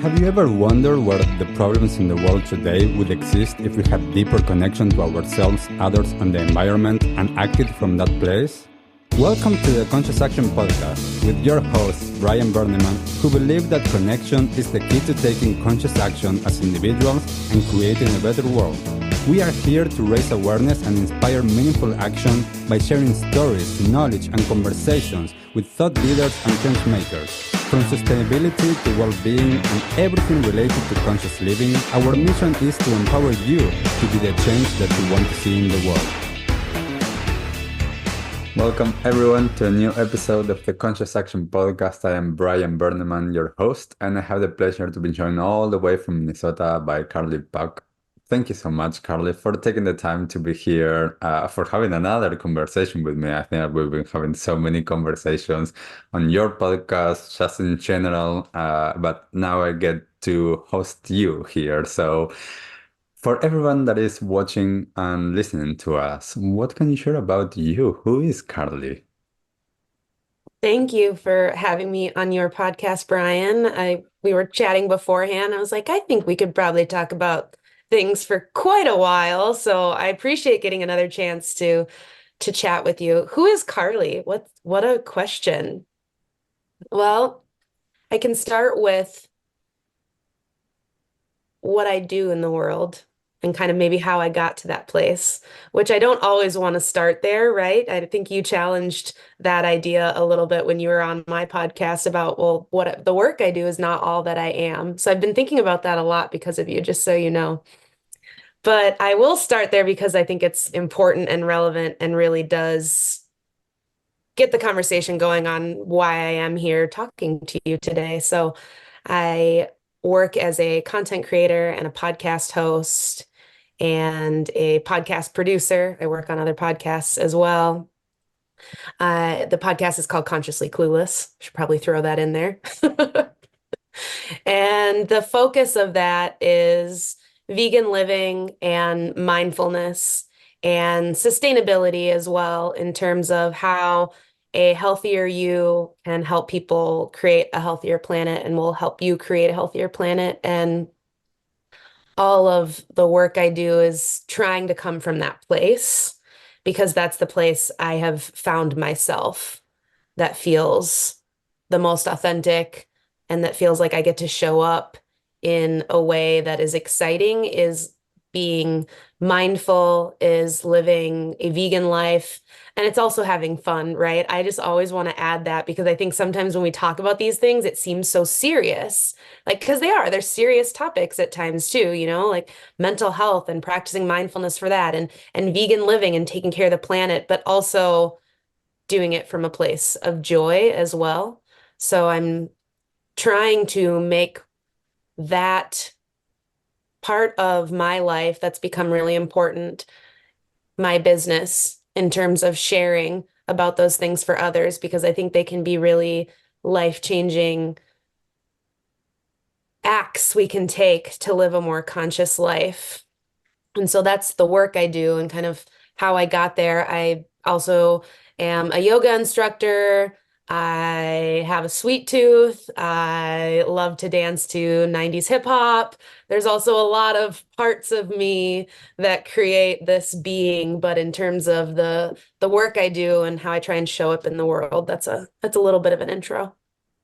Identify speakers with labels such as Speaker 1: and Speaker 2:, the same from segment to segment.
Speaker 1: Have you ever wondered where the problems in the world today would exist if we had deeper connection to ourselves, others, and the environment and acted from that place? Welcome to the Conscious Action Podcast with your host, Brian Berneman, who believe that connection is the key to taking conscious action as individuals and creating a better world. We are here to raise awareness and inspire meaningful action by sharing stories, knowledge, and conversations with thought leaders and change makers. From sustainability to well-being and everything related to conscious living, our mission is to empower you to be the change that you want to see in the world. Welcome everyone to a new episode of the Conscious Action Podcast. I am Brian Berneman, your host, and I have the pleasure to be joined all the way from Minnesota by Carly Puch. Thank you so much, Carly, for taking the time to be here, for having another conversation with me. I think that we've been having so many conversations on your podcast, just in general, but now I get to host you here. So for everyone that is watching and listening to us, what can you share about you? Who is Carly?
Speaker 2: Thank you for having me on your podcast, Brian. We were chatting beforehand. I was like, I think we could probably talk about things for quite a while. So I appreciate getting another chance to chat with you. Who is Carly? What a question. Well, I can start with what I do in the world and kind of maybe how I got to that place, which I don't always want to start there, right? I think you challenged that idea a little bit when you were on my podcast about, well, what the work I do is not all that I am. So I've been thinking about that a lot because of you, just so you know. But I will start there because I think it's important and relevant and really does get the conversation going on why I am here talking to you today. So I work as a content creator and a podcast host and a podcast producer. I work on other podcasts as well. The podcast is called Consciously Clueless. Should probably throw that in there. And the focus of that is vegan living and mindfulness and sustainability as well, in terms of how a healthier you can help people create a healthier planet and will help you create a healthier planet. And all of the work I do is trying to come from that place because that's the place I have found myself that feels the most authentic and that feels like I get to show up in a way that is exciting, is being mindful, is living a vegan life, and it's also having fun, right? I just always want to add that because I think sometimes when we talk about these things, it seems so serious, like, because they're serious topics at times too, like mental health and practicing mindfulness for that and vegan living and taking care of the planet, but also doing it from a place of joy as well. So I'm trying to make that part of my life that's become really important, my business, in terms of sharing about those things for others, because I think they can be really life-changing acts we can take to live a more conscious life. And so that's the work I do and kind of how I got there. I also am a yoga instructor. I have a sweet tooth. I love to dance to 90s hip hop. There's also a lot of parts of me that create this being, but in terms of the work I do and how I try and show up in the world, that's a little bit of an intro.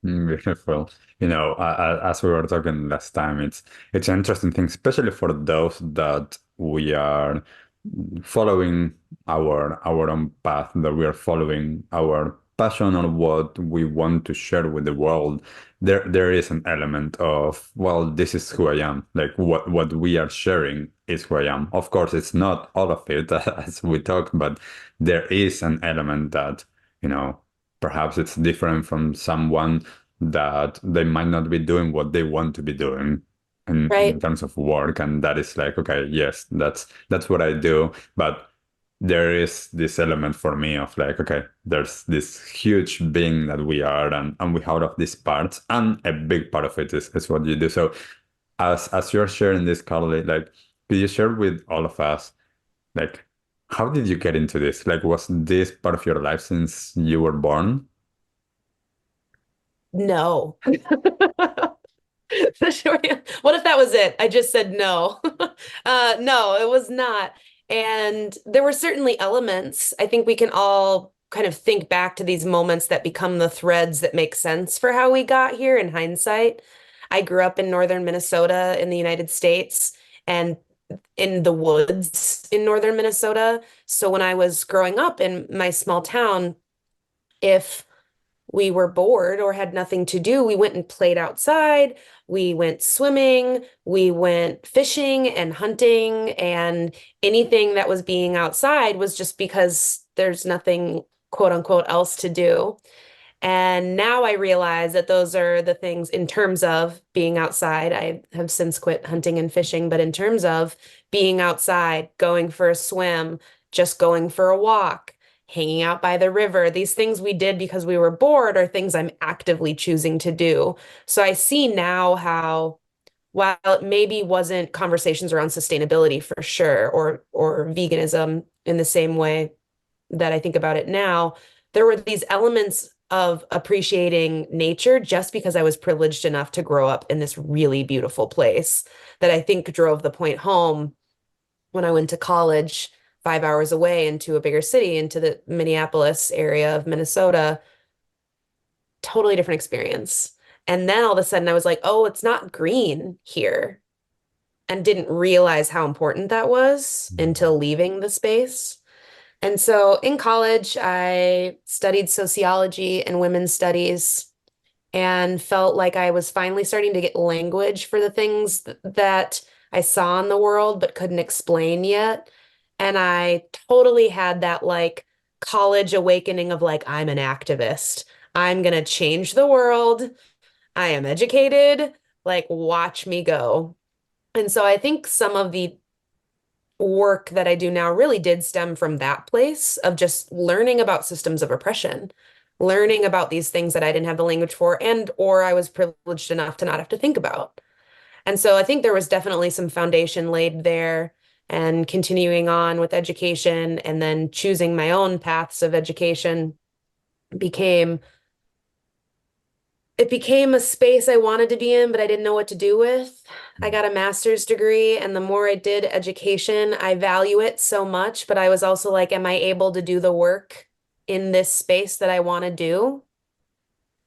Speaker 1: Beautiful. As we were talking last time, it's an interesting thing, especially for those that we are following our own path, that we are following our passion or what we want to share with the world. There is an element of, well, this is who I am. Like what we are sharing is who I am. Of course, it's not all of it as we talk, but there is an element that, perhaps it's different from someone that they might not be doing what they want to be doing in
Speaker 2: Right.
Speaker 1: terms of work. And that is like, okay, yes, that's what I do. But there is this element for me of like, okay, there's this huge being that we are and we have all of these parts. And a big part of it is what you do. So as you're sharing this, Carly, like, could you share with all of us, like, how did you get into this? Like, was this part of your life since you were born?
Speaker 2: No. What if that was it? I just said no. No, it was not. And there were certainly elements. I think we can all kind of think back to these moments that become the threads that make sense for how we got here in hindsight. I grew up in northern Minnesota in the United States and in the woods in northern Minnesota. So when I was growing up in my small town, if we were bored or had nothing to do, we went and played outside. We went swimming, we went fishing and hunting, and anything that was being outside was just because there's nothing, quote unquote, else to do. And now I realize that those are the things in terms of being outside. I have since quit hunting and fishing, but in terms of being outside, going for a swim, just going for a walk, hanging out by the river, these things we did because we were bored are things I'm actively choosing to do. So I see now how, while it maybe wasn't conversations around sustainability for sure, or veganism in the same way that I think about it now, there were these elements of appreciating nature just because I was privileged enough to grow up in this really beautiful place that I think drove the point home when I went to college 5 hours away into a bigger city, into the Minneapolis area of Minnesota. Totally different experience. And then all of a sudden I was like, oh, it's not green here. And didn't realize how important that was until leaving the space. And so in college, I studied sociology and women's studies and felt like I was finally starting to get language for the things that I saw in the world but couldn't explain yet. And I totally had that like college awakening of like, I'm an activist. I'm gonna change the world. I am educated. Like, watch me go. And so I think some of the work that I do now really did stem from that place of just learning about systems of oppression, learning about these things that I didn't have the language for, and or I was privileged enough to not have to think about. And so I think there was definitely some foundation laid there, and continuing on with education and then choosing my own paths of education became it became a space I wanted to be in, but I didn't know what to do with. I got a master's degree, and the more I did education, I value it so much, but I was also like, am I able to do the work in this space that I want to do?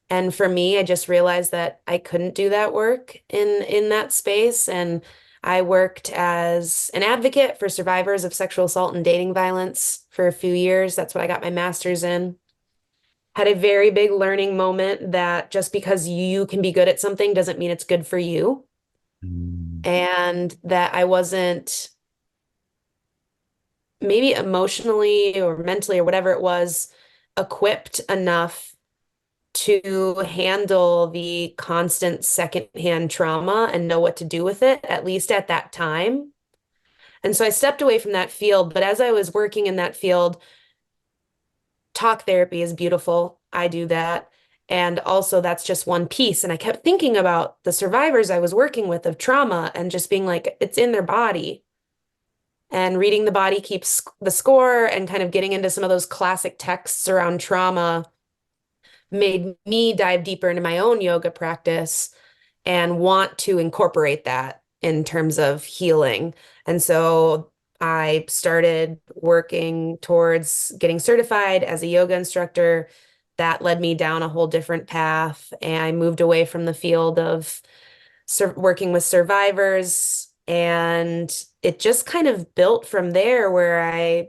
Speaker 2: And for me, I just realized that I couldn't do that work in that space. And I worked as an advocate for survivors of sexual assault and dating violence for a few years. That's what I got my master's in. Had a very big learning moment that just because you can be good at something doesn't mean it's good for you.
Speaker 1: Mm.
Speaker 2: And that I wasn't maybe emotionally or mentally or whatever it was equipped enough to handle the constant secondhand trauma and know what to do with it, at least at that time. And so I stepped away from that field. But as I was working in that field, talk therapy is beautiful. I do that. And also, that's just one piece. And I kept thinking about the survivors I was working with of trauma and just being like, it's in their body. And reading The Body Keeps the Score and kind of getting into some of those classic texts around trauma made me dive deeper into my own yoga practice and want to incorporate that in terms of healing. And so I started working towards getting certified as a yoga instructor. That led me down a whole different path. And I moved away from the field of working with survivors. And it just kind of built from there where I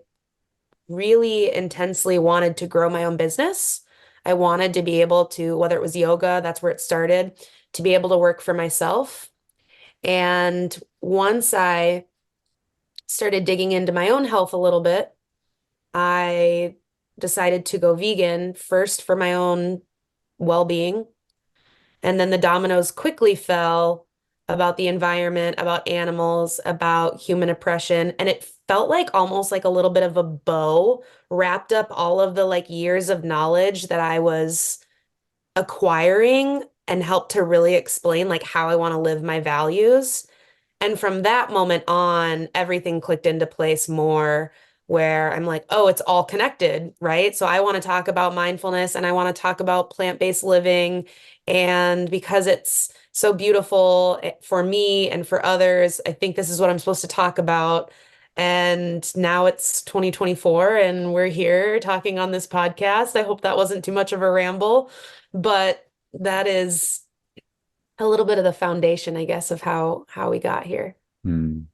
Speaker 2: really intensely wanted to grow my own business. I wanted to be able to, whether it was yoga, that's where it started, to be able to work for myself. And once I started digging into my own health a little bit, I decided to go vegan first for my own well-being. And then the dominoes quickly fell about the environment, about animals, about human oppression. And it felt like almost like a little bit of a bow wrapped up all of the like years of knowledge that I was acquiring and helped to really explain like how I want to live my values. And from that moment on, everything clicked into place more where I'm like, oh, it's all connected, right? So I want to talk about mindfulness and I want to talk about plant-based living. And because it's so beautiful for me and for others, I think this is what I'm supposed to talk about. And now it's 2024 and we're here talking on this podcast. I hope that wasn't too much of a ramble, but that is a little bit of the foundation, I guess, of how we got here.
Speaker 1: Mm.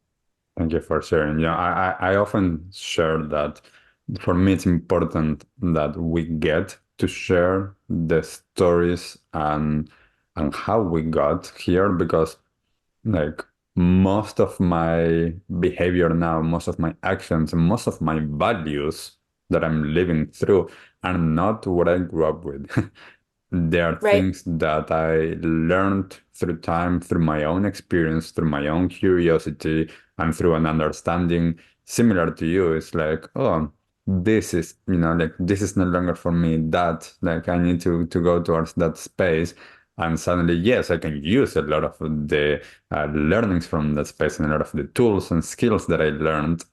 Speaker 1: Thank you for sharing. Yeah, I often share that for me it's important that we get to share the stories and how we got here because like most of my behavior now, most of my actions, and most of my values that I'm living through are not what I grew up with. There are
Speaker 2: Right,
Speaker 1: things that I learned through time, through my own experience, through my own curiosity, and through an understanding similar to you. It's like, oh, this is, like this is no longer for me. That like I need to go towards that space. And suddenly, yes, I can use a lot of the learnings from that space and a lot of the tools and skills that I learned,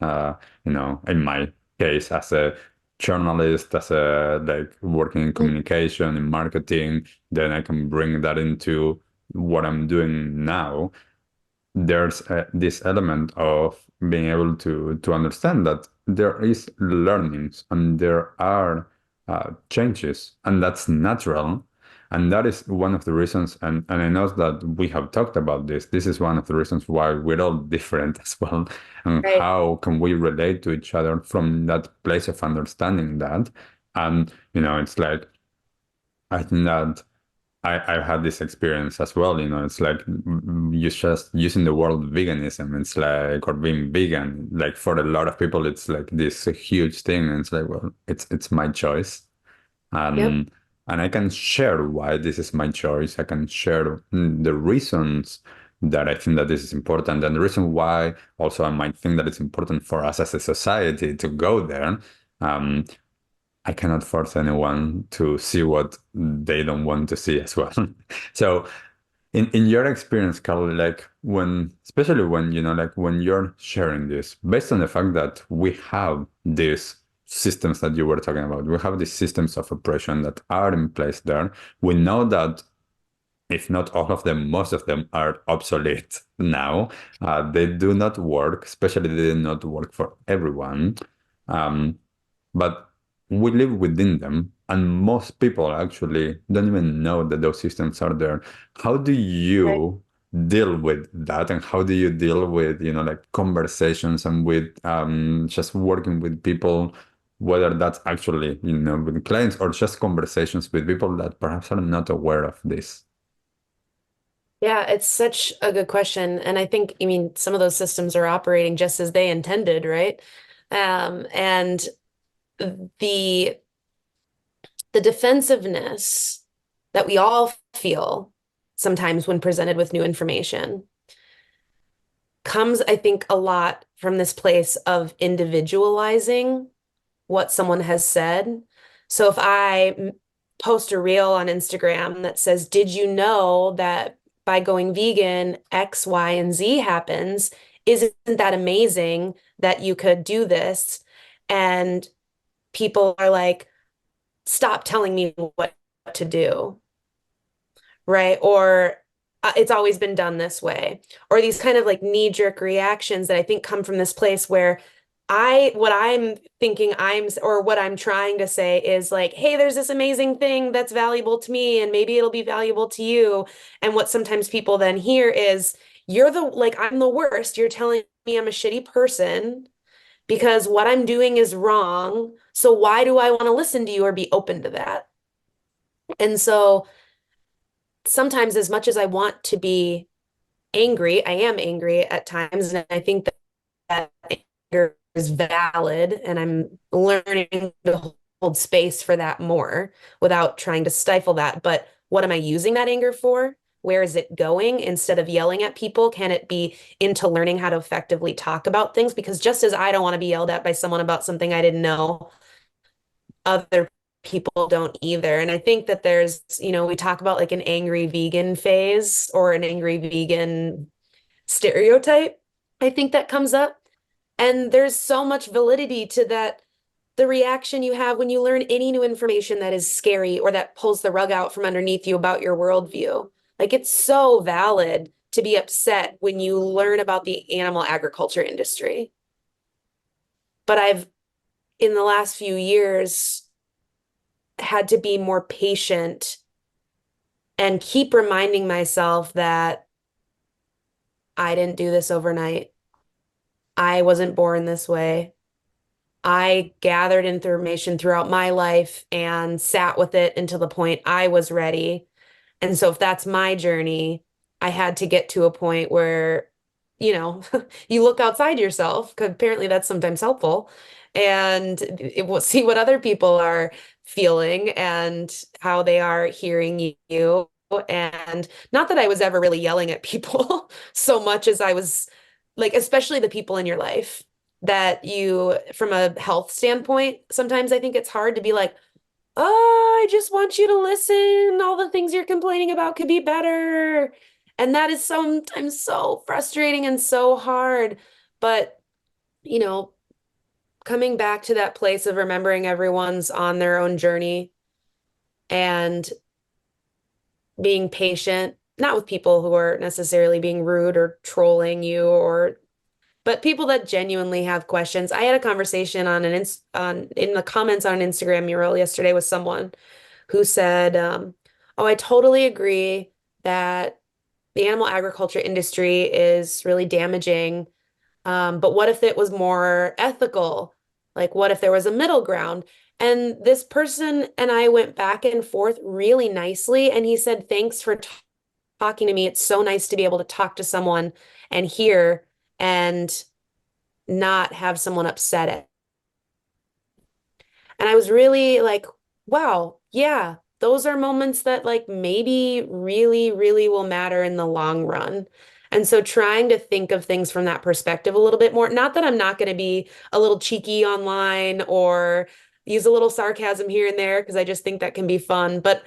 Speaker 1: in my case as a journalist, as a like working in communication, in marketing, then I can bring that into what I'm doing now. There's this element of being able to understand that there is learnings and there are changes, and that's natural. And that is one of the reasons, and I know that we have talked about this. This is one of the reasons why we're all different as well. And
Speaker 2: right.
Speaker 1: how can we relate to each other from that place of understanding that? And, it's like, I think that I've had this experience as well. It's like you just using the word veganism. It's like, or being vegan. Like for a lot of people, it's like this huge thing. And it's like, well, it's my choice,
Speaker 2: Yep.
Speaker 1: and I can share why this is my choice. I can share the reasons that I think that this is important, and the reason why also I might think that it's important for us as a society to go there. Um, I cannot force anyone to see what they don't want to see as well. So in your experience, Carly, like especially when, like when you're sharing this, based on the fact that we have these systems that you were talking about, we have these systems of oppression that are in place there. We know that if not all of them, most of them are obsolete now. They do not work, especially they do not work for everyone. Um, but we live within them, and most people actually don't even know that those systems are there. How do
Speaker 2: Right.
Speaker 1: you deal with that, and how do you deal with, like conversations and with just working with people, whether that's actually, with clients or just conversations with people that perhaps are not aware of this?
Speaker 2: Yeah, it's such a good question. And I think, I mean, some of those systems are operating just as they intended, right? And the the defensiveness that we all feel sometimes when presented with new information comes, I think, a lot from this place of individualizing what someone has said. So if I post a reel on Instagram that says, did you know that by going vegan, X, Y, and Z happens? Isn't that amazing that you could do this? And people are like, stop telling me what to do, right? Or it's always been done this way. Or these kind of like knee-jerk reactions that I think come from this place where what I'm thinking or what I'm trying to say is like, hey, there's this amazing thing that's valuable to me, and maybe it'll be valuable to you. And what sometimes people then hear is, I'm the worst. You're telling me I'm a shitty person because what I'm doing is wrong. So why do I want to listen to you or be open to that? And so sometimes, as much as I want to be angry, I am angry at times. And I think that anger is valid. And I'm learning to hold space for that more without trying to stifle that. But what am I using that anger for? Where is it going? Instead of yelling at people, can it be into learning how to effectively talk about things? Because just as I don't want to be yelled at by someone about something I didn't know, other people don't either. And I think that we talk about like an angry vegan phase or an angry vegan stereotype. I think that comes up. And there's so much validity to that. The reaction you have when you learn any new information that is scary or that pulls the rug out from underneath you about your worldview. Like it's so valid to be upset when you learn about the animal agriculture industry. But I've, in the last few years, had to be more patient and keep reminding myself that I didn't do this overnight. I wasn't born this way. I gathered information throughout my life and sat with it until the point I was ready. And so if that's my journey, I had to get to a point where, you know, you look outside yourself, because apparently that's sometimes helpful, and it will see what other people are feeling and how they are hearing you. And not that I was ever really yelling at people so much as I was like, especially the people in your life that you, from a health standpoint, sometimes I think it's hard to be like, oh, I just want you to listen. All the things you're complaining about could be better. And that is sometimes so frustrating and so hard. But, you know, coming back to that place of remembering everyone's on their own journey and being patient, not with people who are necessarily being rude or trolling you or but people that genuinely have questions. I had a conversation on in the comments on an Instagram mural yesterday with someone who said, "Oh, I totally agree that the animal agriculture industry is really damaging. But what if it was more ethical? Like, what if there was a middle ground?" And this person and I went back and forth really nicely, and he said, "Thanks for talking to me. It's so nice to be able to talk to someone and hear." And not have someone upset it. And I was really like, wow, yeah, those are moments that like maybe really, really will matter in the long run. And so trying to think of things from that perspective a little bit more, not that I'm not going to be a little cheeky online or use a little sarcasm here and there, because I just think that can be fun, but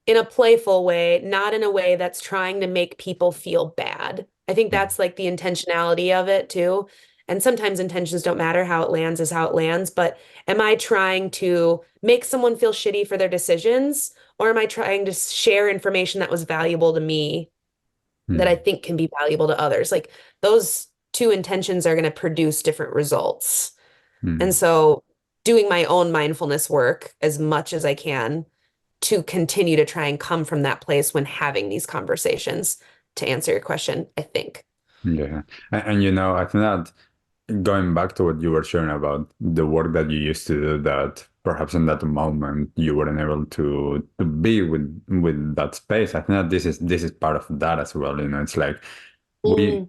Speaker 2: in a playful way, not in a way that's trying to make people feel bad. I think that's like the intentionality of it too. And sometimes intentions don't matter. How it lands is how it lands. But am I trying to make someone feel shitty for their decisions? Or am I trying to share information that was valuable to me that I
Speaker 1: Hmm.
Speaker 2: think can be valuable to others? Like those two intentions are going to produce different results. And
Speaker 1: Hmm.
Speaker 2: so doing my own mindfulness work as much as I can to continue to try and come from that place when having these conversations to answer your question, I think.
Speaker 1: Yeah. I think that going back to what you were sharing about the work that you used to do, that perhaps in that moment you weren't able to be with that space. I think that this is part of that as well. It's like we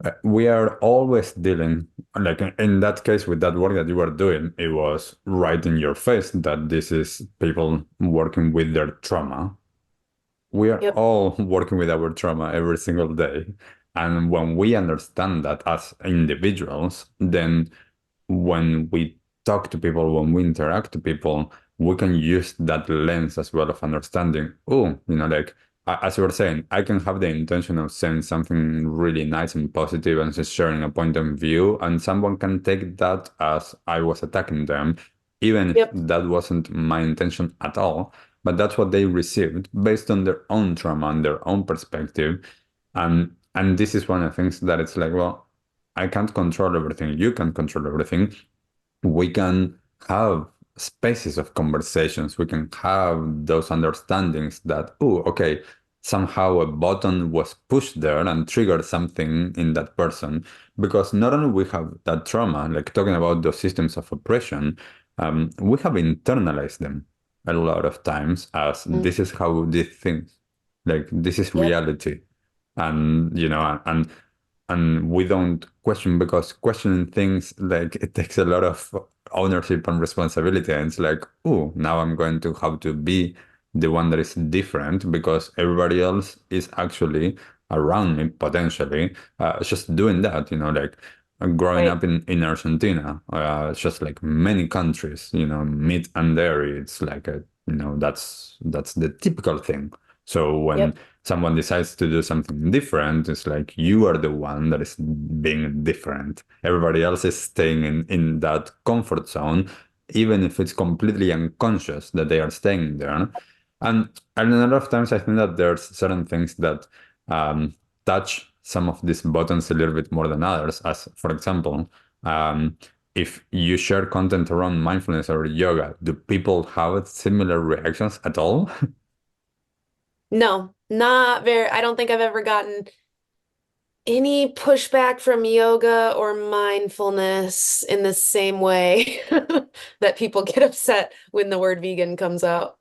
Speaker 2: Mm,
Speaker 1: we are always dealing, like in that case with that work that you were doing, it was right in your face that this is people working with their trauma. We are
Speaker 2: yep,
Speaker 1: all working with our trauma every single day. And when we understand that as individuals, then when we talk to people, when we interact to people, we can use that lens as well of understanding. Oh, like as you were saying, I can have the intention of saying something really nice and positive and just sharing a point of view, and someone can take that as I was attacking them, even if
Speaker 2: yep,
Speaker 1: that wasn't my intention at all. But that's what they received based on their own trauma and their own perspective. And this is one of the things that it's like, well, I can't control everything. You can control everything. We can have spaces of conversations. We can have those understandings that, oh, okay, somehow a button was pushed there and triggered something in that person. Because not only we have that trauma, like talking about those systems of oppression, we have internalized them a lot of times as
Speaker 2: mm,
Speaker 1: this is how these things, like this is
Speaker 2: yep,
Speaker 1: reality. And we don't question, because questioning things, like, it takes a lot of ownership and responsibility, and it's like, oh, now I'm going to have to be the one that is different because everybody else is actually around me potentially just doing that, like growing
Speaker 2: right.
Speaker 1: up in Argentina, just like many countries, meat and dairy, it's like that's the typical thing. So when
Speaker 2: Yep.
Speaker 1: someone decides to do something different, it's like you are the one that is being different. Everybody else is staying in that comfort zone, even if it's completely unconscious that they are staying there. And a lot of times I think that there's certain things that um, touch some of these buttons a little bit more than others. As for example, um, if you share content around mindfulness or yoga, do people have similar reactions at all?
Speaker 2: No, not very. I don't think I've ever gotten any pushback from yoga or mindfulness in the same way that people get upset when the word vegan comes out.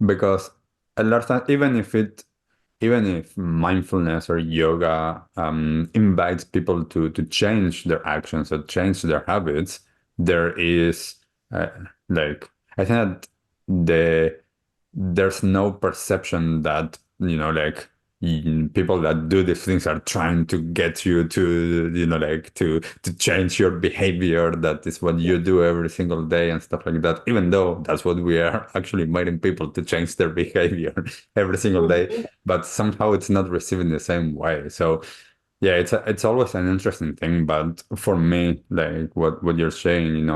Speaker 1: Because a lot of times, even if mindfulness or yoga invites people to change their actions or change their habits, there is uh, like I think that there's no perception that like people that do these things are trying to get you to like to change your behavior. That is what
Speaker 2: Yeah.
Speaker 1: you do every single day and stuff like that, even though that's what we are actually inviting people to change their behavior every single day,
Speaker 2: Mhm.
Speaker 1: but somehow it's not received in the same way. So yeah, it's always an interesting thing, but for me, like what you're saying,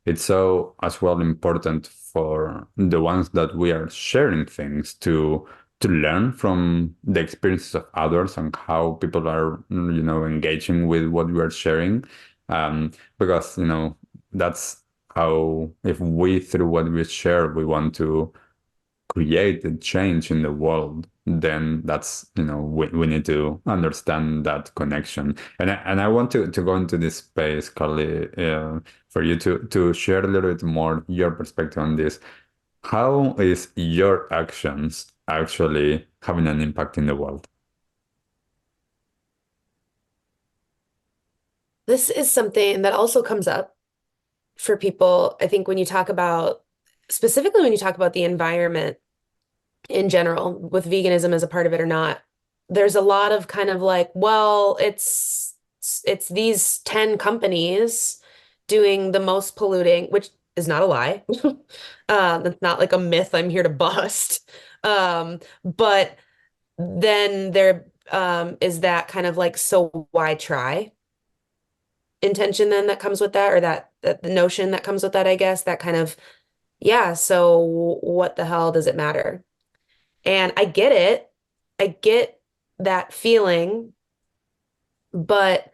Speaker 1: it's so as well important for the ones that we are sharing things to learn from the experiences of others and how people are, engaging with what we are sharing. Because, that's how, if we, through what we share, we want to create a change in the world, then that's, we need to understand that connection. And I want to go into this space, Carly, for you to share a little bit more your perspective on this. How is your actions actually having an impact in the world?
Speaker 2: This is something that also comes up for people, I think, when you talk about, specifically when you talk about the environment in general, with veganism as a part of it or not, there's a lot of kind of like, well, it's these 10 companies doing the most polluting, which is not a lie. That's not like a myth I'm here to bust. But then there is that kind of like, so why try intention then that comes with that, or that the notion that comes with that, I guess, that kind of, yeah, so what the hell does it matter? And I get it. I get that feeling, but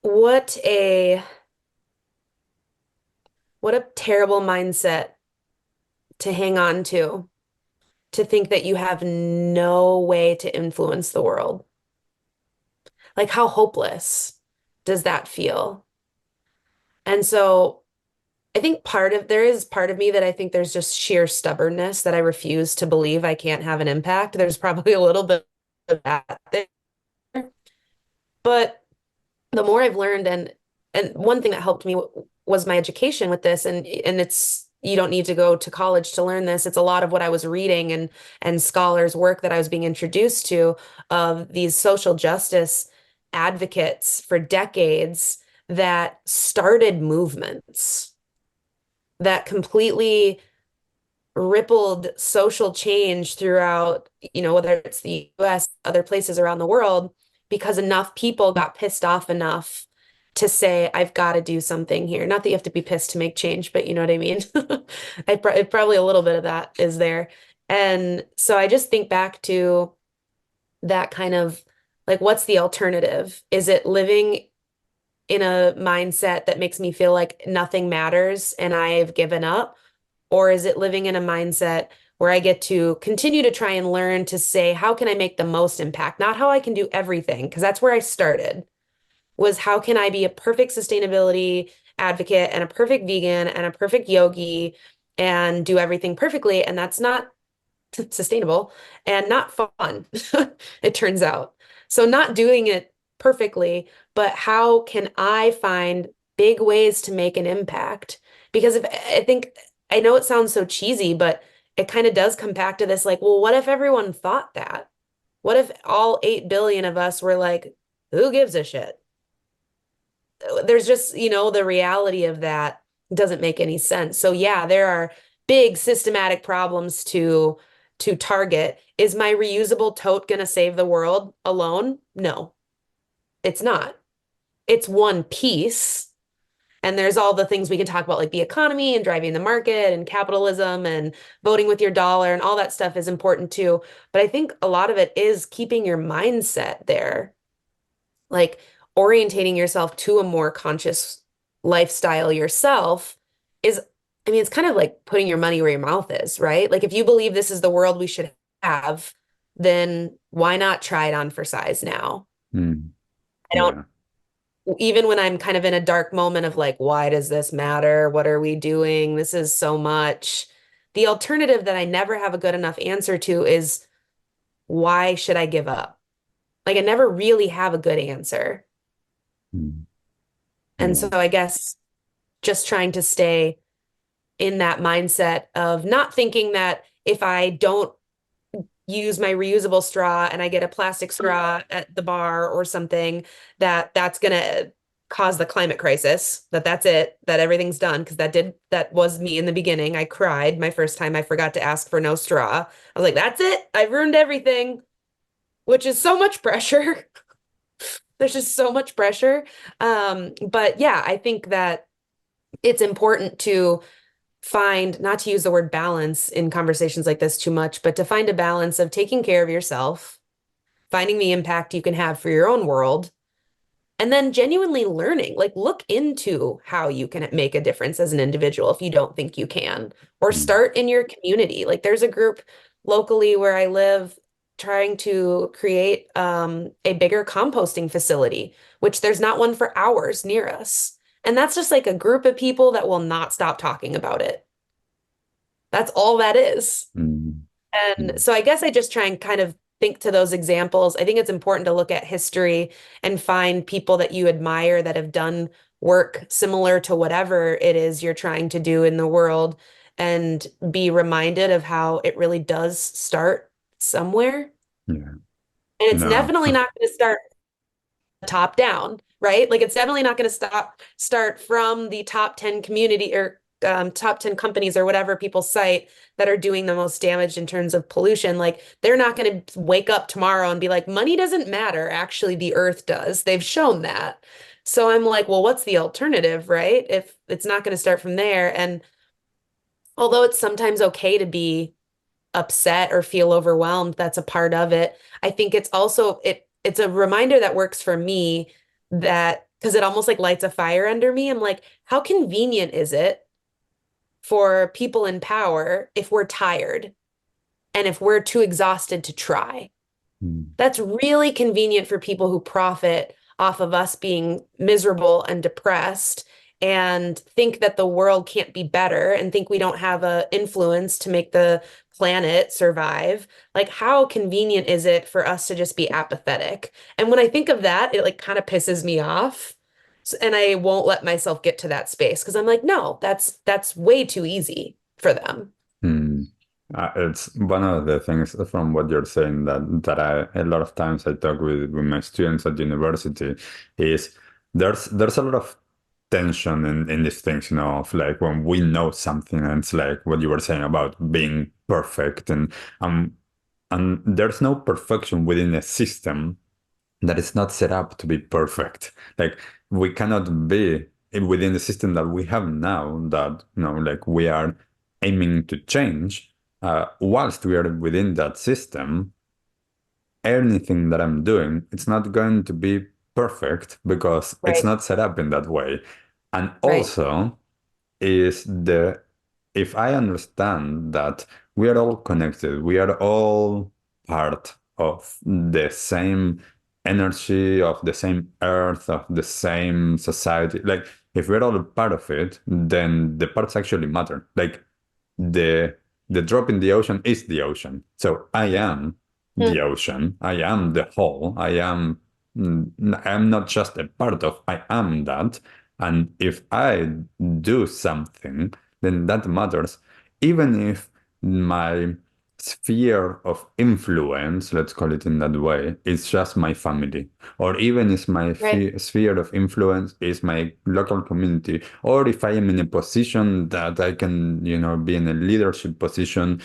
Speaker 2: what a what a terrible mindset to hang on to think that you have no way to influence the world. Like how hopeless does that feel? And so I think there is part of me that I think there's just sheer stubbornness that I refuse to believe I can't have an impact. There's probably a little bit of that there. But the more I've learned, and one thing that helped me was my education with this, and it's, you don't need to go to college to learn this. It's a lot of what I was reading and scholars' work that I was being introduced to of these social justice advocates for decades that started movements that completely rippled social change throughout, whether it's the US, other places around the world, because enough people got pissed off enough to say, I've got to do something here. Not that you have to be pissed to make change, but you know what I mean? Probably a little bit of that is there. And so I just think back to that kind of like, what's the alternative? Is it living in a mindset that makes me feel like nothing matters and I've given up? Or is it living in a mindset where I get to continue to try and learn to say, how can I make the most impact? Not how I can do everything, because that's where I started, was how can I be a perfect sustainability advocate and a perfect vegan and a perfect yogi and do everything perfectly. And that's not sustainable and not fun, it turns out. So not doing it perfectly, but how can I find big ways to make an impact? Because if I think, I know it sounds so cheesy, but it kind of does come back to this like, well, what if everyone thought that? What if all 8 billion of us were like, who gives a shit? There's just, the reality of that doesn't make any sense. So yeah, there are big systematic problems to target. Is my reusable tote going to save the world alone? No, it's not. It's one piece. And there's all the things we can talk about, like the economy and driving the market and capitalism and voting with your dollar and all that stuff is important too. But I think a lot of it is keeping your mindset there, like orientating yourself to a more conscious lifestyle yourself is, I mean, it's kind of like putting your money where your mouth is, right? Like if you believe this is the world we should have, then why not try it on for size now?
Speaker 1: Mm.
Speaker 2: I don't,
Speaker 1: Yeah.
Speaker 2: even when I'm kind of in a dark moment of like, why does this matter? What are we doing? This is so much. The alternative that I never have a good enough answer to is why should I give up? Like I never really have a good answer.
Speaker 1: Mm.
Speaker 2: And so
Speaker 1: Yeah.
Speaker 2: I guess just trying to stay in that mindset of not thinking that if I don't use my reusable straw and I get a plastic straw at the bar or something, that that's going to cause the climate crisis, that that's it, that everything's done. Because that was me in the beginning. I cried my first time I forgot to ask for no straw. I was like, that's it. I've ruined everything, which is so much pressure. There's just so much pressure. But yeah, I think that it's important to find, not to use the word balance in conversations like this too much, but to find a balance of taking care of yourself, finding the impact you can have for your own world, and then genuinely learning. Like, look into how you can make a difference as an individual if you don't think you can, or
Speaker 1: Mm.
Speaker 2: start in your community. Like, there's a group locally where I live trying to create a bigger composting facility, which there's not one for hours near us. And that's just like a group of people that will not stop talking about it. That's all that is.
Speaker 1: Mm.
Speaker 2: And
Speaker 1: Yeah.
Speaker 2: so I guess I just try and kind of think to those examples. I think it's important to look at history and find people that you admire that have done work similar to whatever it is you're trying to do in the world and be reminded of how it really does start somewhere.
Speaker 1: Yeah.
Speaker 2: And it's
Speaker 1: No.
Speaker 2: definitely not going to start top down, right? Like it's definitely not going to start from the top 10 community or top 10 companies or whatever people cite that are doing the most damage in terms of pollution. Like they're not going to wake up tomorrow and be like, money doesn't matter. Actually, the earth does. They've shown that. So I'm like, well, what's the alternative, right? If it's not going to start from there. And although it's sometimes okay to be upset or feel overwhelmed, that's a part of it. I think it's also it's a reminder that works for me, that because it almost like lights a fire under me. I'm like, how convenient is it for people in power if we're tired and if we're too exhausted to try?
Speaker 1: Mm.
Speaker 2: That's really convenient for people who profit off of us being miserable and depressed and think that the world can't be better and think we don't have a influence to make the planet survive. Like, how convenient is it for us to just be apathetic? And when I think of that, it like kind of pisses me off. And I won't let myself get to that space because I'm like, no, that's way too easy for them.
Speaker 1: Hmm. It's one of the things from what you're saying that I a lot of times I talk with my students at university is there's a lot of tension in these things, of like when we know something and it's like what you were saying about being perfect um and there's no perfection within a system that is not set up to be perfect. Like we cannot be within the system that we have now that like we are aiming to change. Whilst we are within that system, anything that I'm doing, it's not going to be perfect because it's
Speaker 2: Right,
Speaker 1: not set up in that way. And
Speaker 2: right,
Speaker 1: also, is the if I understand that we are all connected, we are all part of the same energy, of the same earth, of the same society. Like if we're all a part of it, then the parts actually matter. Like the the drop in the ocean is the ocean. So I am
Speaker 2: Hmm.
Speaker 1: the ocean. I am the whole. I am not just a part of, I am that. And if I do something, then that matters. Even if my sphere of influence, let's call it in that way, is just my family. Or even is my
Speaker 2: Right.
Speaker 1: sphere of influence is my local community. Or if I am in a position that I can, be in a leadership position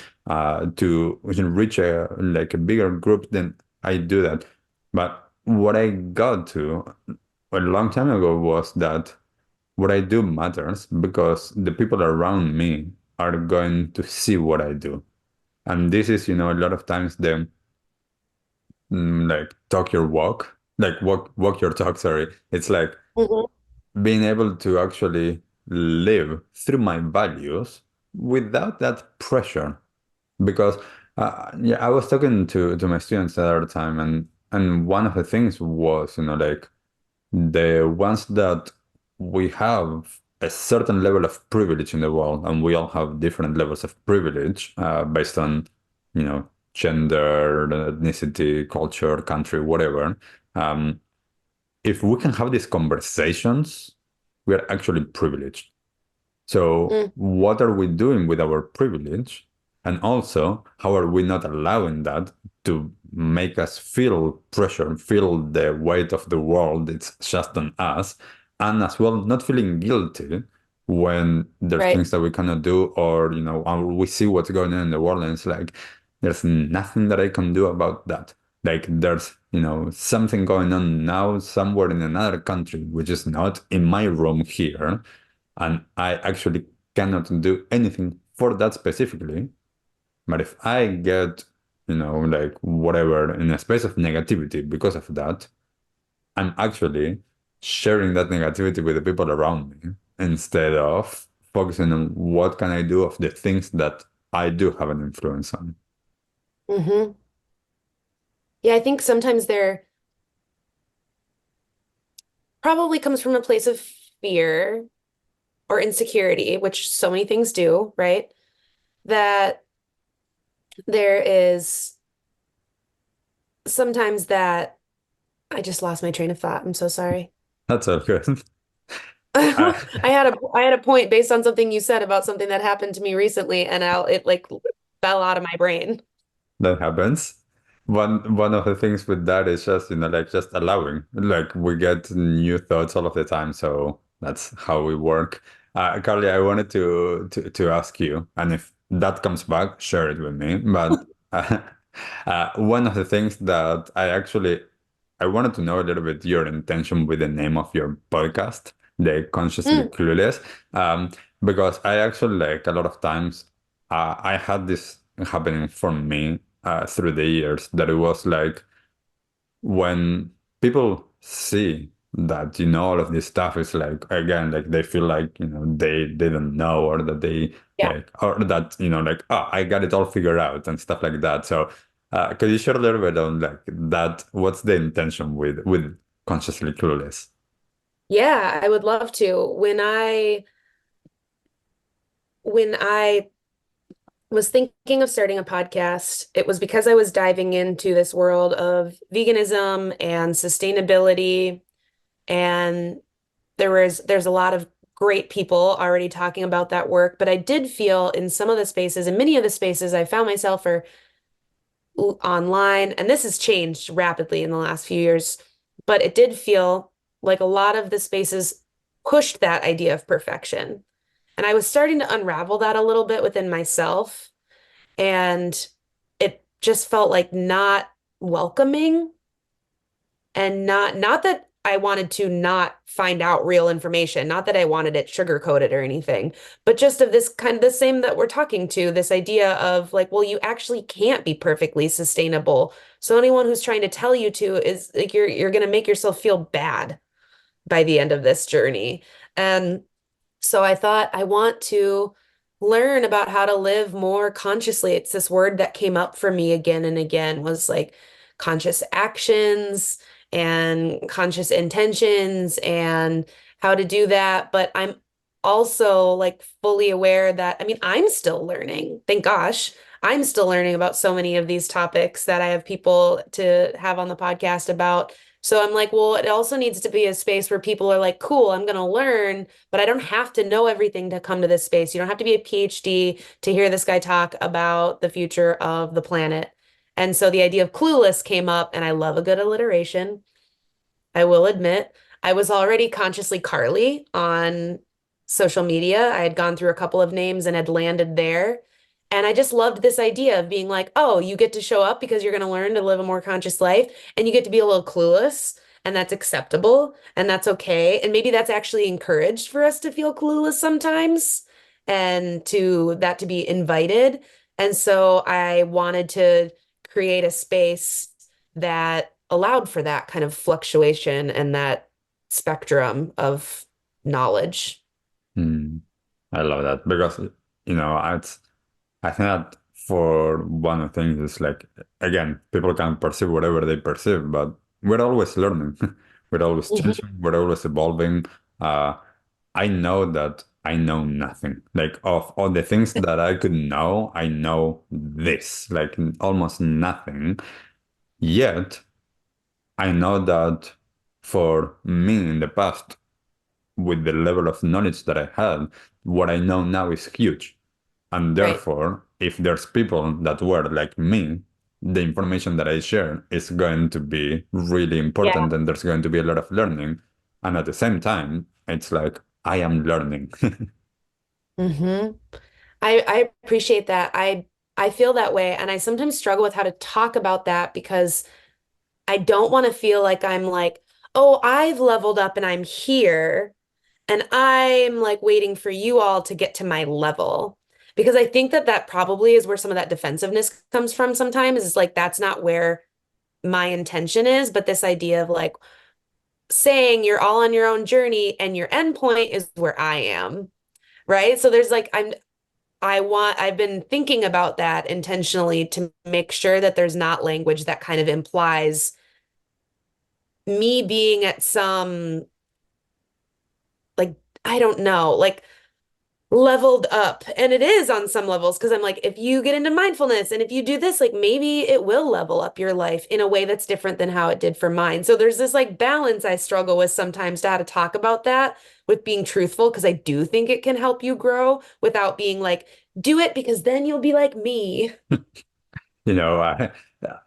Speaker 1: to reach a bigger group, then I do that. But what I got to a long time ago was that what I do matters because the people around me are going to see what I do. And this is, a lot of times the like talk your walk, like walk your talk, sorry. It's like
Speaker 2: Hmm.
Speaker 1: being able to actually live through my values without that pressure. Because yeah, I was talking to my students the other time, and one of the things was, like the ones that we have a certain level of privilege in the world, and we all have different levels of privilege based on, gender, ethnicity, culture, country, whatever. Um, if we can have these conversations, we are actually privileged. So,
Speaker 2: Mm.
Speaker 1: what are we doing with our privilege? And also, how are we not allowing that to make us feel pressure, feel the weight of the world? It's just on us. And as well, not feeling guilty when there's
Speaker 2: Right.
Speaker 1: things that we cannot do, or, we see what's going on in the world, and it's like, there's nothing that I can do about that. Like, there's, something going on now somewhere in another country, which is not in my room here and I actually cannot do anything for that specifically. But if I get, like whatever in a space of negativity because of that, I'm actually sharing that negativity with the people around me instead of focusing on what can I do of the things that I do have an influence on.
Speaker 2: Hmm. Yeah, I think sometimes there probably comes from a place of fear or insecurity, which so many things do, right? That there is sometimes that I just lost my train of thought. I'm so sorry.
Speaker 1: That's all good.
Speaker 2: I
Speaker 1: I,
Speaker 2: had a point based on something you said about something that happened to me recently, and it like fell out of my brain.
Speaker 1: That happens. One of the things with that is just, like just allowing. Like we get new thoughts all of the time, so that's how we work. Carly, I wanted to ask you, and if that comes back, share it with me. But one of the things that I wanted to know a little bit your intention with the name of your podcast, the Consciously
Speaker 2: Mm,
Speaker 1: Clueless, because I actually like a lot of times I had this happening for me through the years that it was like when people see that all of this stuff is like again like they feel like they don't know or that they
Speaker 2: yeah.
Speaker 1: like or that like oh I got it all figured out and stuff like that. So could you share a little bit on like that? What's the intention with Consciously Clueless?
Speaker 2: Yeah, I would love to. When I was thinking of starting a podcast, it was because I was diving into this world of veganism and sustainability, and there's a lot of great people already talking about that work, but I did feel in some of the spaces, and many of the spaces I found myself are online, and this has changed rapidly in the last few years, but it did feel like a lot of the spaces pushed that idea of perfection. And I was starting to unravel that a little bit within myself, and it just felt like not welcoming and not that I wanted to not find out real information, not that I wanted it sugar coated or anything, but just of this kind of the same that we're talking to, this idea of like, well, you actually can't be perfectly sustainable. So anyone who's trying to tell you to is like you're going to make yourself feel bad by the end of this journey. And so I thought I want to learn about how to live more consciously. It's this word that came up for me again and again was like conscious actions and conscious intentions and how to do that. But I'm also like fully aware that, I mean, I'm still learning. Thank gosh. I'm still learning about so many of these topics that I have people to have on the podcast about So I'm like, well, it also needs to be a space where people are like, cool, I'm going to learn, but I don't have to know everything to come to this space. You don't have to be a PhD to hear this guy talk about the future of the planet. And so the idea of clueless came up, and I love a good alliteration. I will admit, I was already consciously Carly on social media. I had gone through a couple of names and had landed there. And I just loved this idea of being like, oh, you get to show up because you're going to learn to live a more conscious life, and you get to be a little clueless, and that's acceptable, and that's okay. And maybe that's actually encouraged for us to feel clueless sometimes and to that to be invited. And so I wanted to create a space that allowed for that kind of fluctuation and that spectrum of knowledge.
Speaker 1: Hmm. I love that because, I think that for one of the things is like, again, people can perceive whatever they perceive, but we're always learning. We're always
Speaker 2: Mhm.
Speaker 1: changing. We're always evolving. Uh, I know that I know nothing. Like of all the things that I could know, I know this, like almost nothing. Yet I know that for me in the past, with the level of knowledge that I had, what I know now is huge. And
Speaker 2: Right.
Speaker 1: therefore, if there's people that were like me, the information that I share is going to be really
Speaker 2: Yeah.
Speaker 1: important and there's going to be a lot of learning. And at the same time, it's like I am learning.
Speaker 2: hmm I appreciate that. I feel that way, and I sometimes struggle with how to talk about that because I don't want to feel like I'm like, oh, I've leveled up and I'm here, and I'm like waiting for you all to get to my level. Because I think that that probably is where some of that defensiveness comes from sometimes, is like that's not where my intention is, but this idea of like saying you're all on your own journey and your end point is where I am, right? So there's like I've been thinking about that intentionally to make sure that there's not language that kind of implies me being at some like I don't know, like leveled up. And it is on some levels because I'm like, if you get into mindfulness and if you do this, like maybe it will level up your life in a way that's different than how it did for mine. So there's this like balance I struggle with sometimes to how to talk about that with being truthful because I do think it can help you grow without being like, do it because then you'll be like me.
Speaker 1: You know,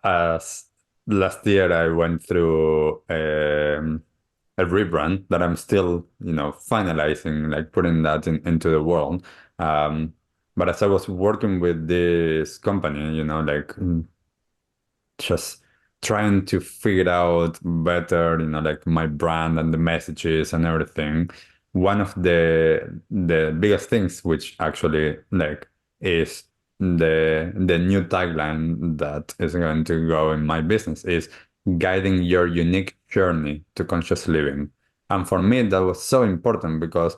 Speaker 1: as last year I went through a rebrand that I'm still, finalizing, like putting that into the world. Um, but as I was working with this company, like just trying to figure out better, like my brand and the messages and everything. One of the biggest things, which actually like is the new tagline that is going to go in my business, is guiding your unique journey to conscious living. And for me, that was so important because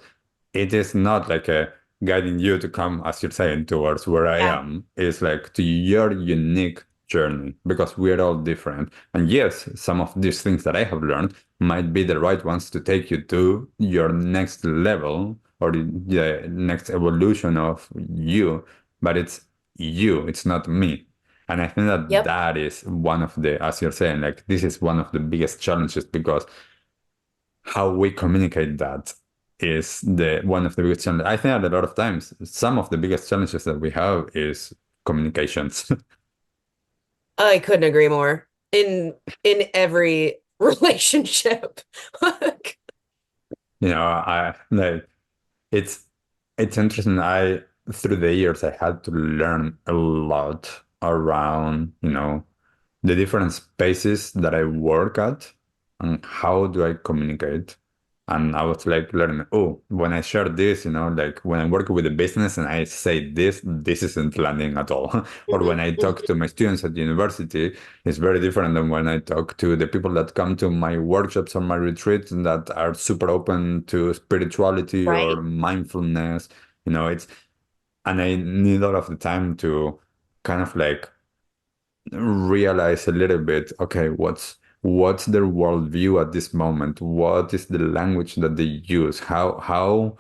Speaker 1: it is not like a guiding you to come, as you're saying, towards where I
Speaker 2: Yeah.
Speaker 1: am. It's like to your unique journey because we're all different. And yes, some of these things that I have learned might be the right ones to take you to your next level or the next evolution of you, but it's you, it's not me. And I think that
Speaker 2: Yep.
Speaker 1: that is one of the, as you're saying, like this is one of the biggest challenges because how we communicate that is the one of the biggest challenges. I think that a lot of times some of the biggest challenges that we have is communications.
Speaker 2: I couldn't agree more in every relationship. Like,
Speaker 1: I like it's it's interesting. I through the years I had to learn a lot around, the different spaces that I work at and how do I communicate. And I was like learning, oh, when I share this, like when I work with a business and I say this isn't landing at all. Or when I talk
Speaker 2: mhm.
Speaker 1: to my students at university, it's very different than when I talk to the people that come to my workshops or my retreats and that are super open to spirituality or
Speaker 2: Right.
Speaker 1: mindfulness. It's, and I need a lot of the time to kind of like realize a little bit, okay, what's their worldview at this moment? What is the language that they use? How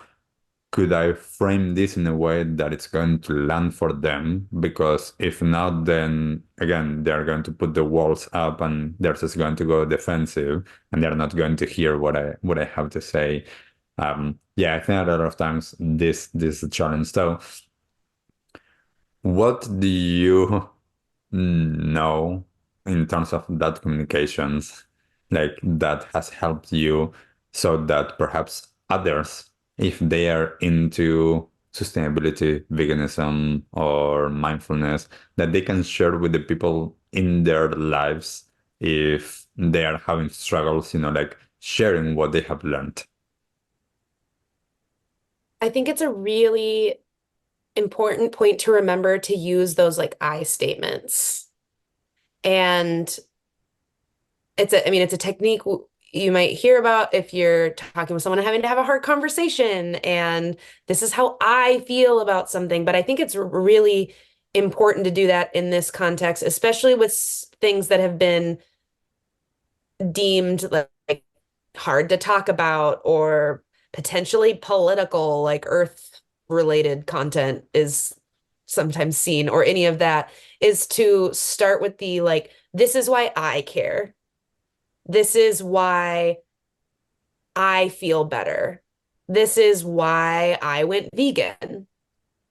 Speaker 1: could I frame this in a way that it's going to land for them? Because if not, then again, they're going to put the walls up and they're just going to go defensive and they're not going to hear what I have to say. Yeah, I think a lot of times this is a challenge. So what do you know in terms of that communications, like that has helped you so that perhaps others, if they are into sustainability, veganism, or mindfulness, that they can share with the people in their lives if they are having struggles, like sharing what they have learned.
Speaker 2: I think it's a really important point to remember to use those like I statements. And I mean, it's a technique you might hear about if you're talking with someone and having to have a hard conversation. And this is how I feel about something. But I think it's really important to do that in this context, especially with things that have been deemed like hard to talk about or potentially political, like earth related content is sometimes seen, or any of that, is to start with the like, this is why I care. This is why I feel better. This is why I went vegan.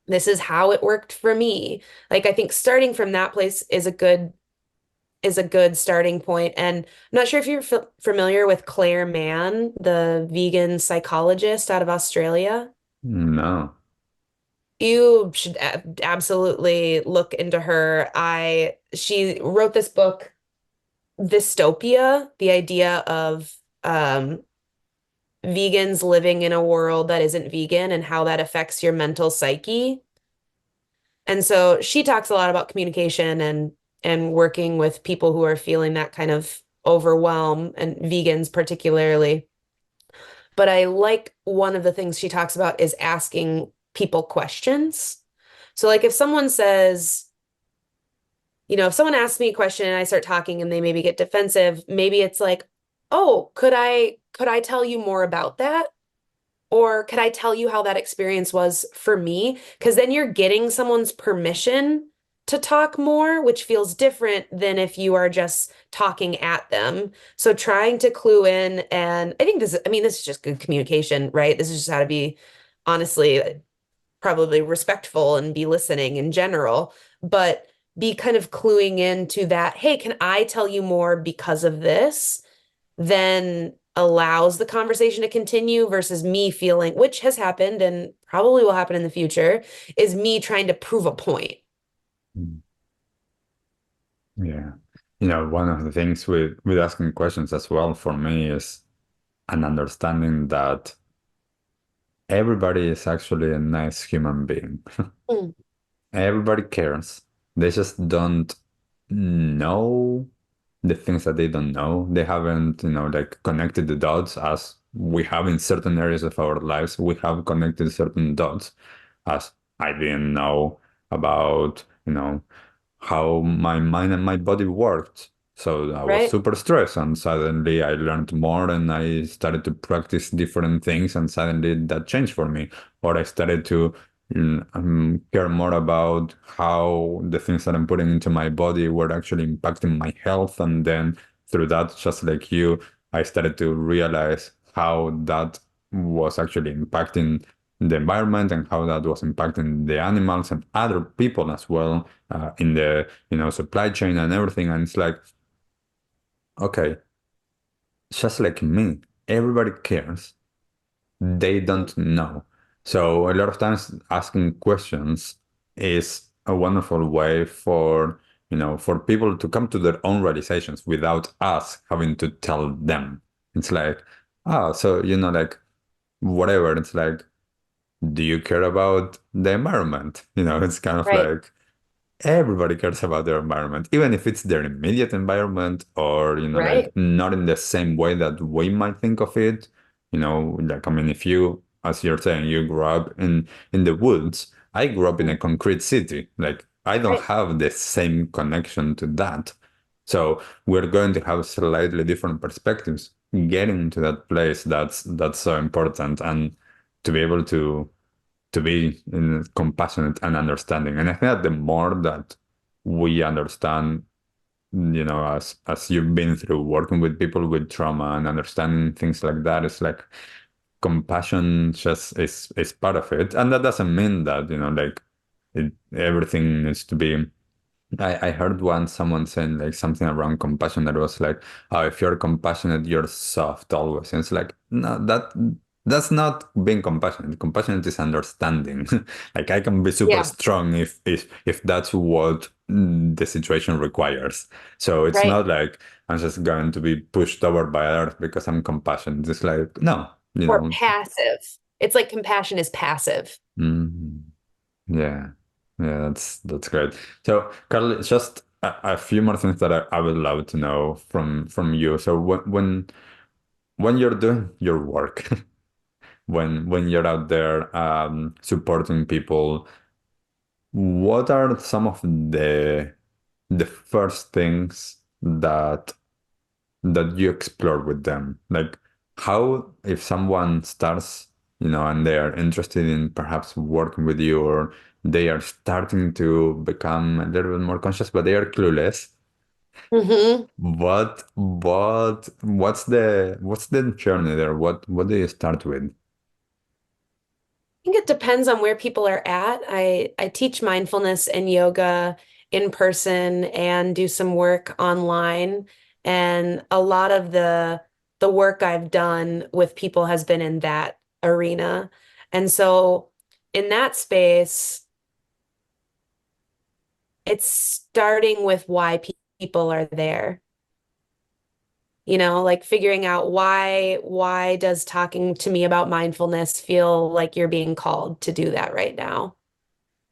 Speaker 2: This is how it worked for me. Like I think starting from that place is a good starting point. And I'm not sure if you're familiar with Claire Mann, the vegan psychologist out of Australia.
Speaker 1: No.
Speaker 2: You should absolutely look into her. She wrote this book, Dystopia, the idea of vegans living in a world that isn't vegan and how that affects your mental psyche. And so she talks a lot about communication and working with people who are feeling that kind of overwhelm, and vegans particularly. But I like one of the things she talks about is asking people questions. So like if someone says, if someone asks me a question and I start talking and they maybe get defensive, maybe it's like, "Oh, could I tell you more about that?" Or could I tell you how that experience was for me? Because then you're getting someone's permission to talk more, which feels different than if you are just talking at them. So trying to clue in, and I mean, this is just good communication, right? This is just how to be, honestly, probably respectful and be listening in general, but be kind of cluing into that, hey, can I tell you more because of this? Then allows the conversation to continue versus me feeling, which has happened and probably will happen in the future, is me trying to prove a point.
Speaker 1: Mm. Yeah. One of the things with asking questions as well for me is an understanding that everybody is actually a nice human being.
Speaker 2: Mm,
Speaker 1: Everybody cares. They just don't know the things that they don't know. They haven't, like connected the dots as we have in certain areas of our lives. We have connected certain dots as I didn't know about, how my mind and my body worked. So I was
Speaker 2: right?
Speaker 1: super stressed, and suddenly I learned more and I started to practice different things, and suddenly that changed for me. Or I started to care more about how the things that I'm putting into my body were actually impacting my health. And then through that, just like you, I started to realize how that was actually impacting the environment and how that was impacting the animals and other people as well in the supply chain and everything. And it's like, okay, just like me, everybody cares. They
Speaker 2: Mm,
Speaker 1: don't know. So a lot of times asking questions is a wonderful way for people to come to their own realizations without us having to tell them. It's like, so like whatever. It's like, do you care about the environment? It's kind of
Speaker 2: right,
Speaker 1: like everybody cares about their environment, even if it's their immediate environment or, like
Speaker 2: right.
Speaker 1: not in the same way that we might think of it. Like, I mean, if you, as you're saying, you grew up in the woods, I grew up in
Speaker 2: Mm,
Speaker 1: a concrete city. Like, I don't
Speaker 2: right.
Speaker 1: have the same connection to that. So we're going to have slightly different perspectives. Getting to that place, that's so important. And to be able to to be compassionate and understanding. And I think that the more that we understand, as you've been through working with people with trauma and understanding things like that, it's like compassion just is part of it. And that doesn't mean that, like everything needs to be. I heard once someone saying like something around compassion that was like, oh, if you're compassionate, you're soft always. And it's like, no, that's not being compassionate. Compassionate is understanding. Like I can be super
Speaker 2: Yeah,
Speaker 1: strong if that's what the situation requires. So it's
Speaker 2: right.
Speaker 1: not like I'm just going to be pushed over by others because I'm compassionate. It's like, no,
Speaker 2: Or passive. It's like compassion is passive.
Speaker 1: mm, yeah, yeah, that's great. So, Carly, just a few more things that I would love to know from you. So, when you're doing your work, when you're out there supporting people, what are some of the first things that you explore with them? Like how, if someone starts, and they are interested in perhaps working with you, or they are starting to become a little bit more conscious, but they are clueless.
Speaker 2: Hmm.
Speaker 1: What's the journey there? What do you start with?
Speaker 2: Think it depends on where people are at. I teach mindfulness and yoga in person and do some work online. And a lot of the work I've done with people has been in that arena. And so in that space, it's starting with why people are there. Like figuring out why does talking to me about mindfulness feel like you're being called to do that right now?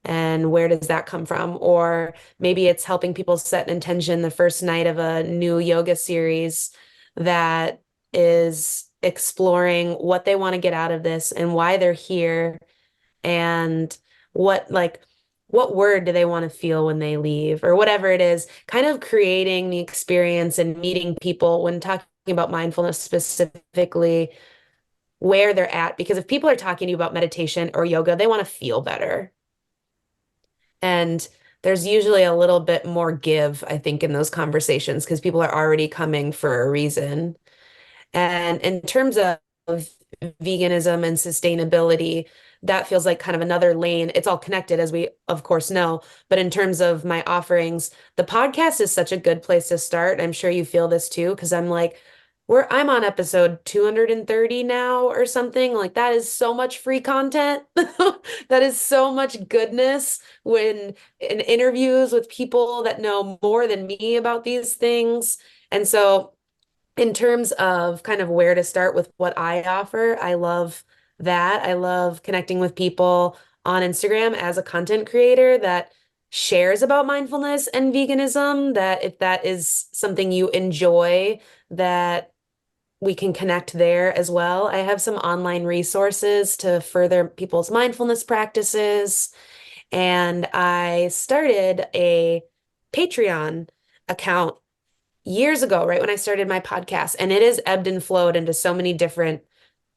Speaker 2: And where does that come from? Or maybe it's helping people set an intention the first night of a new yoga series that is exploring what they want to get out of this and why they're here and what like what word do they want to feel when they leave or whatever it is, kind of creating the experience and meeting people when talking about mindfulness specifically where they're at. Because if people are talking to you about meditation or yoga, they want to feel better. And there's usually a little bit more give, I think, in those conversations because people are already coming for a reason. And in terms of veganism and sustainability, that feels like kind of another lane. It's all connected, as we of course know. But in terms of my offerings, the podcast is such a good place to start. I'm sure you feel this too, because I'm on episode 230 now or something. Like that is so much free content. That is so much goodness when in interviews with people that know more than me about these things. And so in terms of kind of where to start with what I offer, I love that. I love connecting with people on Instagram as a content creator that shares about mindfulness and veganism, that if that is something you enjoy, that we can connect there as well. I have some online resources to further people's mindfulness practices, and I started a Patreon account years ago, right when I started my podcast, and it has ebbed and flowed into so many different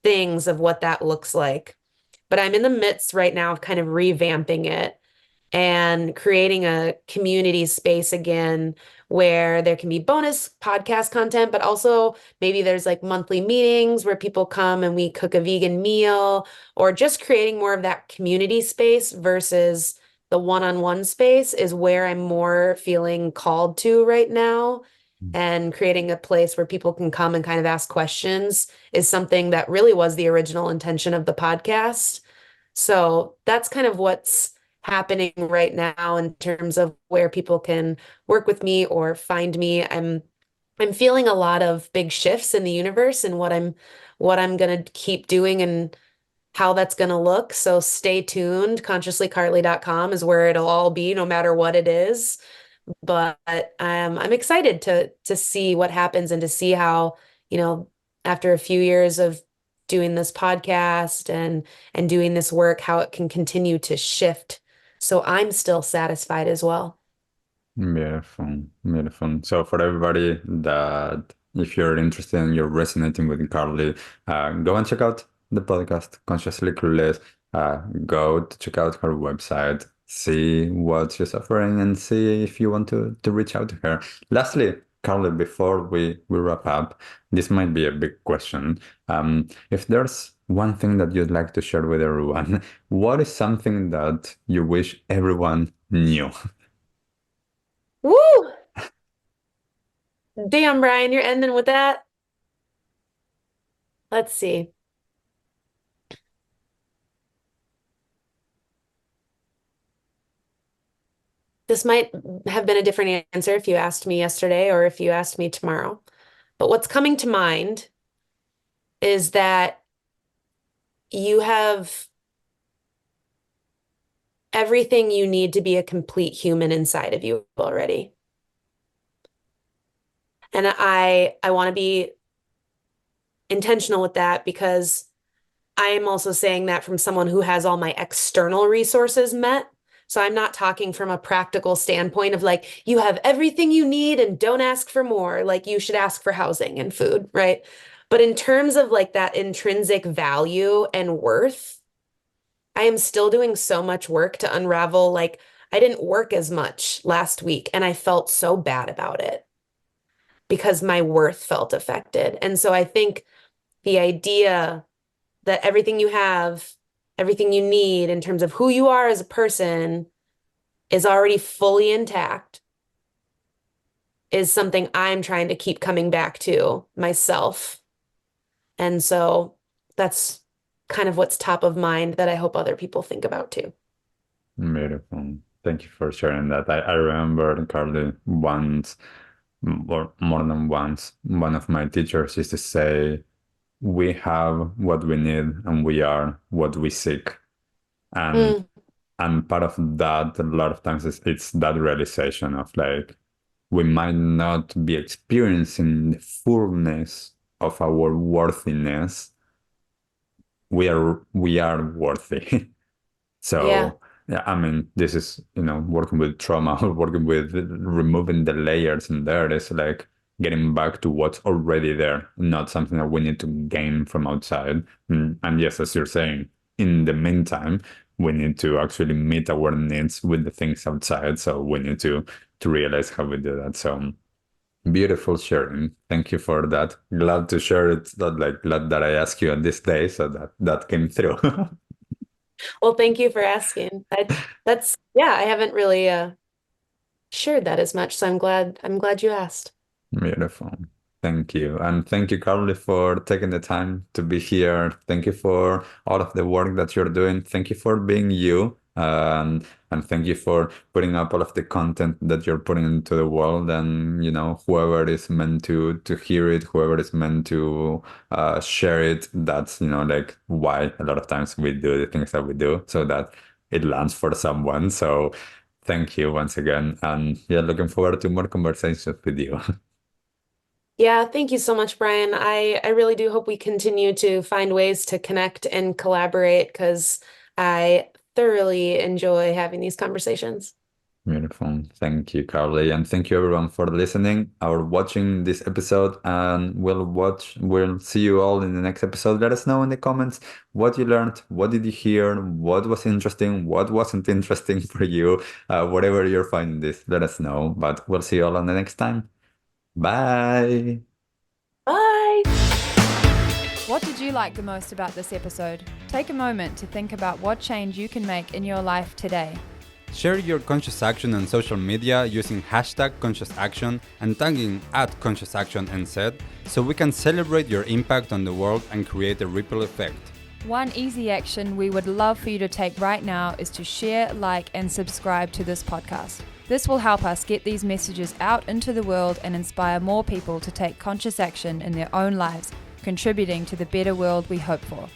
Speaker 2: things of what that looks like. But I'm in the midst right now of kind of revamping it and creating a community space again where there can be bonus podcast content, but also maybe there's like monthly meetings where people come and we cook a vegan meal, or just creating more of that community space versus the one-on-one space is where I'm more feeling called to right now. And creating a place where people can come and kind of ask questions is something that really was the original intention of the podcast. So that's kind of what's happening right now in terms of where people can work with me or find me. I'm feeling a lot of big shifts in the universe and what I'm gonna keep doing and how that's gonna look. So stay tuned. Consciouslycarly.com is where it'll all be, no matter what it is. But I'm excited to see what happens and to see how, you know, after a few years of doing this podcast and doing this work, how it can continue to shift. So I'm still satisfied as well.
Speaker 1: Beautiful, beautiful. So for everybody that if you're interested and you're resonating with Carly, go and check out the podcast, Consciously Clueless. go to check out her website, see what she's offering, and see if you want to reach out to her. Lastly, Carly, before we wrap up, this might be a big question. If there's one thing that you'd like to share with everyone, what is something that you wish everyone knew?
Speaker 2: Woo! Damn, Brian, you're ending with that. Let's see. This might have been a different answer if you asked me yesterday or if you asked me tomorrow. But what's coming to mind is that you have everything you need to be a complete human inside of you already. And I want to be intentional with that because I am also saying that from someone who has all my external resources met. So I'm not talking from a practical standpoint of like, you have everything you need and don't ask for more. Like you should ask for housing and food, right? But in terms of like that intrinsic value and worth, I am still doing so much work to unravel. Like I didn't work as much last week and I felt so bad about it because my worth felt affected. And so I think the idea that everything you have, everything you need in terms of who you are as a person is already fully intact is something I'm trying to keep coming back to myself. And so that's kind of what's top of mind that I hope other people think about too.
Speaker 1: Beautiful. Thank you for sharing that. I remember, Carly, once, or more than once, one of my teachers used to say, we have what we need and we are what we seek. And
Speaker 2: Mm,
Speaker 1: and part of that, a lot of times it's that realization of like we might not be experiencing the fullness of our worthiness. We are worthy.
Speaker 2: yeah.
Speaker 1: So, yeah, I mean, this is, working with trauma or working with removing the layers in there. It's like getting back to what's already there, not something that we need to gain from outside. And yes, as you're saying, in the meantime, we need to actually meet our needs with the things outside. So we need to realize how we do that. So beautiful sharing. Thank you for that. Glad to share it. Not like glad that I asked you on this day, so that came through.
Speaker 2: Well, thank you for asking. Yeah, I haven't really shared that as much, so I'm glad you asked.
Speaker 1: Beautiful. Thank you. And thank you, Carly, for taking the time to be here. Thank you for all of the work that you're doing. Thank you for being you. And thank you for putting up all of the content that you're putting into the world. And, whoever is meant to hear it, whoever is meant to share it, that's, like why a lot of times we do the things that we do so that it lands for someone. So thank you once again. And yeah, looking forward to more conversations with you.
Speaker 2: Yeah, thank you so much, Brian. I really do hope we continue to find ways to connect and collaborate because I thoroughly enjoy having these conversations.
Speaker 1: Beautiful. Thank you, Carly. And thank you everyone for listening or watching this episode. And we'll see you all in the next episode. Let us know in the comments what you learned, what did you hear, what was interesting, what wasn't interesting for you. Whatever you're finding this, let us know. But we'll see you all on the next time. Bye.
Speaker 2: Bye.
Speaker 3: What did you like the most about this episode? Take a moment to think about what change you can make in your life today.
Speaker 1: Share your conscious action on social media using #ConsciousAction and tagging @ConsciousActionNZ so we can celebrate your impact on the world and create a ripple effect.
Speaker 3: One easy action we would love for you to take right now is to share, like, and subscribe to this podcast. This will help us get these messages out into the world and inspire more people to take conscious action in their own lives, contributing to the better world we hope for.